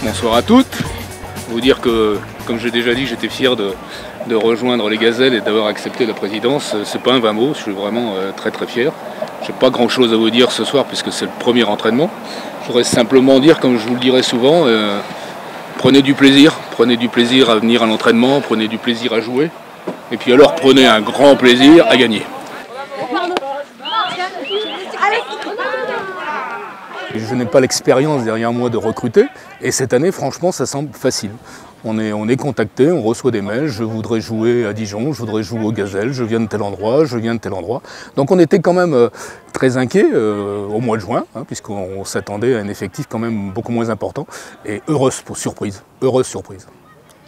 Bonsoir à toutes. Vous dire que, comme j'ai déjà dit, j'étais fier de rejoindre les Gazelles et d'avoir accepté la présidence. C'est pas un vain mot, je suis vraiment très fier. J'ai pas grand chose à vous dire ce soir puisque c'est le premier entraînement. Je voudrais simplement dire, comme je vous le dirai souvent, prenez du plaisir à venir à l'entraînement, prenez du plaisir à jouer. Et puis alors prenez un grand plaisir à gagner. Je n'ai pas l'expérience derrière moi de recruter et cette année franchement ça semble facile. On est contacté, on reçoit des mails, je voudrais jouer à Dijon, je voudrais jouer aux Gazelles, je viens de tel endroit, je viens de tel endroit. Donc on était quand même très inquiets au mois de juin, puisqu'on s'attendait à un effectif quand même beaucoup moins important et heureuse surprise.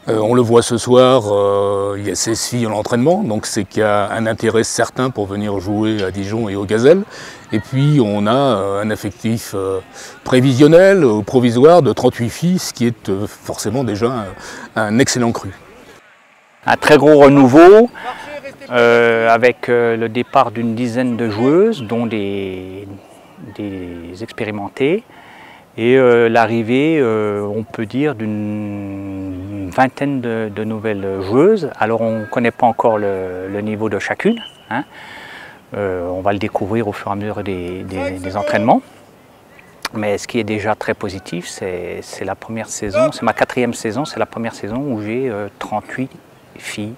On le voit ce soir, il y a 16 filles à l'entraînement, donc c'est qu'il y a un intérêt certain pour venir jouer à Dijon et aux Gazelles. Et puis on a un effectif prévisionnel, provisoire de 38 filles, ce qui est forcément déjà un excellent cru. Un très gros renouveau, avec le départ d'une dizaine de joueuses, dont des expérimentées. Et l'arrivée, on peut dire, d'une vingtaine de nouvelles joueuses. Alors on ne connaît pas encore le niveau de chacune, hein. On va le découvrir au fur et à mesure des entraînements. Mais ce qui est déjà très positif, c'est la première saison, c'est ma 4e saison, c'est la première saison où j'ai 38 filles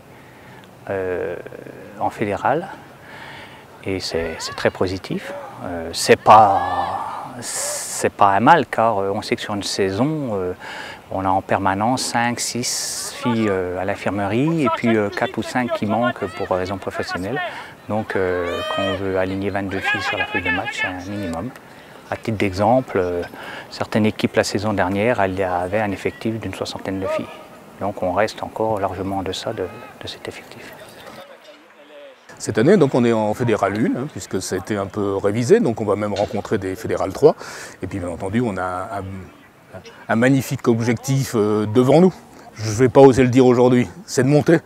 en fédéral. Et c'est très positif. C'est pas un mal car on sait que sur une saison, on a en permanence 5, 6 filles à l'infirmerie et puis 4 ou 5 qui manquent pour raisons professionnelles. Donc quand on veut aligner 22 filles sur la feuille de match, c'est un minimum. À titre d'exemple, certaines équipes la saison dernière avaient un effectif d'une 60aine de filles. Donc on reste encore largement en deçà de cet effectif. Cette année, donc, on est en Fédéral 1, puisque ça a été un peu révisé, donc on va même rencontrer des Fédéral 3. Et puis bien entendu, on a un magnifique objectif devant nous. Je ne vais pas oser le dire aujourd'hui, c'est de monter.